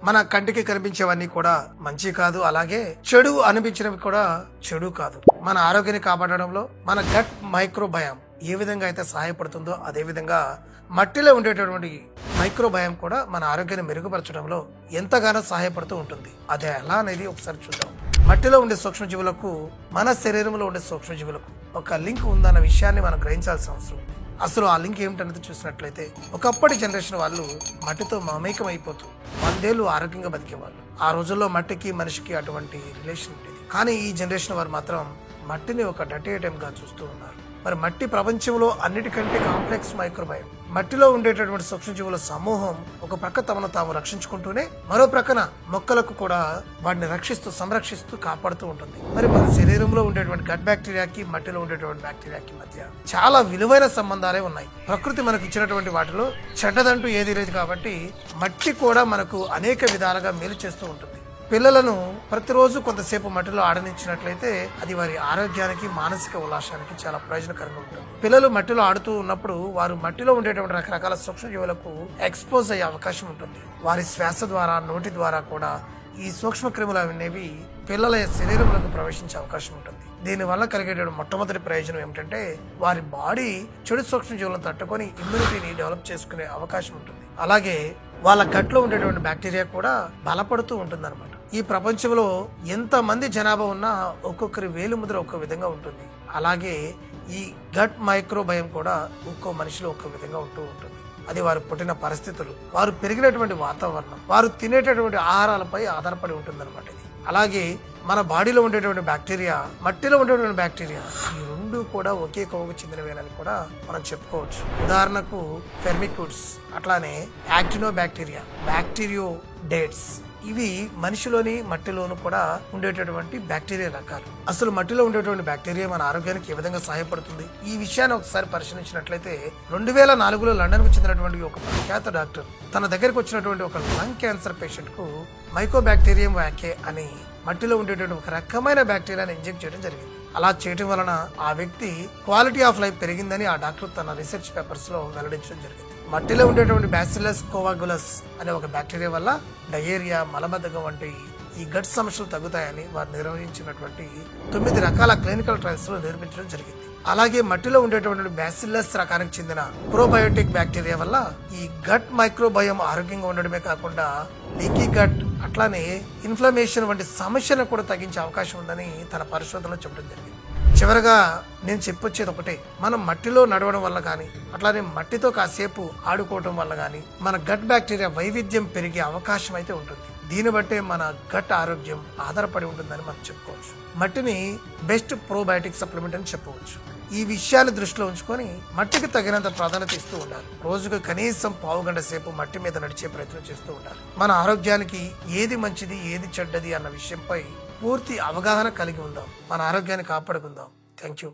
మన కంటికి కనిపించేవన్నీ కూడా మంచి కాదు, అలాగే చెడు అనిపించినవి కూడా చెడు కాదు. మన ఆరోగ్యాన్ని కాపాడడంలో మన గట్ మైక్రోబయామ్ ఏ విధంగా అయితే సహాయపడుతుందో అదే విధంగా మట్టిలో ఉండేటటువంటి మైక్రోబయామ్ కూడా మన ఆరోగ్యాన్ని మెరుగుపరచడంలో ఎంతగానో సహాయపడుతూ ఉంటుంది. అదే ఎలా అనేది ఒకసారి చూద్దాం. మట్టిలో ఉండే సూక్ష్మజీవులకు మన శరీరంలో ఉండే సూక్ష్మజీవులకు ఒక లింక్ ఉందన్న విషయాన్ని మనం గ్రహించాల్సిన అవసరం ఉంది. అసలు ఆ లింక్ ఏమిటనేది చూసినట్లయితే ఒకప్పటి జనరేషన్ వాళ్ళు మట్టితో మమేకం అయిపోతూ 100 ఏళ్ళు ఆరోగ్యంగా బతికేవాళ్ళు. ఆ రోజుల్లో మట్టికి మనిషికి అటువంటి రిలేషన్ ఉండేది. కానీ ఈ జనరేషన్ వారు మాత్రం మట్టిని ఒక డర్టీ ఐటెం గా చూస్తూ ఉన్నారు. మరి మట్టి ప్రపంచంలో అన్నిటికంటే కాంప్లెక్స్ మైక్రోబయామ్. మట్టిలో ఉండేటటువంటి సూక్ష్మజీవుల సమూహం ఒక ప్రక్క తమను తాము రక్షించుకుంటూనే మరో ప్రక్కన మొక్కలకు కూడా వాటిని రక్షిస్తూ సంరక్షిస్తూ కాపాడుతూ ఉంటుంది. మరి మన శరీరంలో ఉండేటువంటి గట్ బ్యాక్టీరియాకి మట్టిలో ఉండేటువంటి బ్యాక్టీరియాకి మధ్య చాలా విలువైన సంబంధాలే ఉన్నాయి. ప్రకృతి మనకు ఇచ్చినటువంటి వాటిలో చెడ్డదంటూ ఏది లేదు కాబట్టి మట్టి కూడా మనకు అనేక విధాలుగా మేలు చేస్తూ ఉంటుంది. పిల్లలను ప్రతిరోజు కొంతసేపు మట్టిలో ఆడనించినట్లయితే అది వారి ఆరోగ్యానికి మానసిక ఉల్లాసానికి చాలా ప్రయోజనకరంగా ఉంటుంది. పిల్లలు మట్టిలో ఆడుతూ ఉన్నప్పుడు వారు మట్టిలో ఉండేటువంటి రకరకాల సూక్ష్మజీవులకు ఎక్స్పోజ్ అయ్యే అవకాశం ఉంటుంది. వారి శ్వాస ద్వారా నోటి ద్వారా కూడా ఈ సూక్ష్మ క్రిములు అనేవి పిల్లల శరీరంలోకి ప్రవేశించే అవకాశం ఉంటుంది. దీని వల్ల కలిగేటువంటి మొట్టమొదటి ప్రయోజనం ఏమిటంటే వారి బాడీ చెడు సూక్ష్మజీవులను తట్టుకొని ఇమ్యూనిటీని డెవలప్ చేసుకునే అవకాశం ఉంటుంది. అలాగే వాళ్ళ గట్లో ఉండేటువంటి బ్యాక్టీరియా కూడా బలపడుతూ ఉంటుంది అనమాట. ఈ ప్రపంచంలో ఎంత మంది జనాభా ఉన్నా ఒక్కొక్కరి వేలు ముద్ర ఒక్కో విధంగా ఉంటుంది. అలాగే ఈ గట్ మైక్రోబయం కూడా ఒక్కో మనిషిలో ఒక్కో విధంగా ఉంటూ ఉంటుంది. అది వారు పుట్టిన పరిస్థితులు, వారు పెరిగినటువంటి వాతావరణం, వారు తినేటటువంటి ఆహారాలపై ఆధారపడి ఉంటుంది అనమాట. ఇది అలాగే మన బాడీలో ఉండేటువంటి బ్యాక్టీరియా, మట్టిలో ఉండేటువంటి బ్యాక్టీరియా ఈ రెండు కూడా ఒకే కోవకు చెందినవేనని కూడా మనం చెప్పుకోవచ్చు. ఉదాహరణకు ఫెర్మిక్యూట్స్, అట్లానే యాక్టినో బ్యాక్టీరియా, బ్యాక్టీరియో డేట్స్, ఇవి మనిషిలోని మట్టిలోను కూడా ఉండేటటువంటి బ్యాక్టీరియా రకాలు. అసలు మట్టిలో ఉండేటువంటి బ్యాక్టీరియా మన ఆరోగ్యానికి ఏ విధంగా సహాయపడుతుంది ఈ విషయాన్ని ఒకసారి పరిశీలించినట్లయితే 2004లో లండన్ కు చెందినటువంటి ఒక ప్రఖ్యాత డాక్టర్ తన దగ్గరకు వచ్చినటువంటి ఒక లంగ్ క్యాన్సర్ పేషెంట్ కు మైకోబాక్టీరియం వ్యాకే అని మట్టిలో ఉండేటువంటి ఒక రకమైన బ్యాక్టీరియాని ఇంజెక్ట్ చేయడం జరిగింది. అలా చేయడం వలన ఆ వ్యక్తి క్వాలిటీ ఆఫ్ లైఫ్ పెరిగిందని ఆ డాక్టర్ తన రీసెర్చ్ పేపర్స్ లో వెల్లడించడం జరిగింది. మట్టిలో ఉండేటువంటి బ్యాసిల్లస్ కోవాగులస్ అనే ఒక బ్యాక్టీరియా వల్ల డయేరియా, మలబద్ధకం వంటి ఈ గట్ సమస్యలు తగ్గుతాయని వారు నిర్వహించినటువంటి 9 రకాల క్లినికల్ ట్రయల్స్ లో నిరూపించడం జరిగింది. అలాగే మట్టిలో ఉండేటువంటి బ్యాసిల్లస్ రకానికి చెందిన ప్రోబయోటిక్ బ్యాక్టీరియా వల్ల ఈ గట్ మైక్రోబయం ఆరోగ్యంగా ఉండడమే కాకుండా లీకీ గట్, అట్లానే ఇన్ఫ్లమేషన్ వంటి సమస్యలను కూడా తగ్గించే అవకాశం ఉందని తన పరిశోధనలో చెప్పడం జరిగింది. చివరగా నేను చెప్పొచ్చేది ఒకటే, మనం మట్టిలో నడవడం వల్ల కానీ అట్లానే మట్టితో కాసేపు ఆడుకోవడం వల్ల కానీ మన గట్ బ్యాక్టీరియా వైవిధ్యం పెరిగే అవకాశం అయితే ఉంటుంది. దీన్ని బట్టే మన గట్ ఆరోగ్యం ఆధారపడి ఉంటుందని మనం చెప్పుకోవచ్చు. మట్టిని బెస్ట్ ప్రోబయోటిక్ సప్లిమెంట్ అని చెప్పవచ్చు. ఈ విషయాన్ని దృష్టిలో ఉంచుకొని మట్టికి తగినంత ప్రాధాన్యత ఇస్తూ ఉండాలి. రోజుకు కనీసం 1/2 గంట సేపు మట్టి మీద నడిచే ప్రయత్నం చేస్తూ ఉండాలి. మన ఆరోగ్యానికి ఏది మంచిది ఏది చెడ్డది అన్న విషయంపై పూర్తి అవగాహన కలిగి ఉందాం. మన ఆరోగ్యాన్ని కాపాడుకుందాం. Thank you.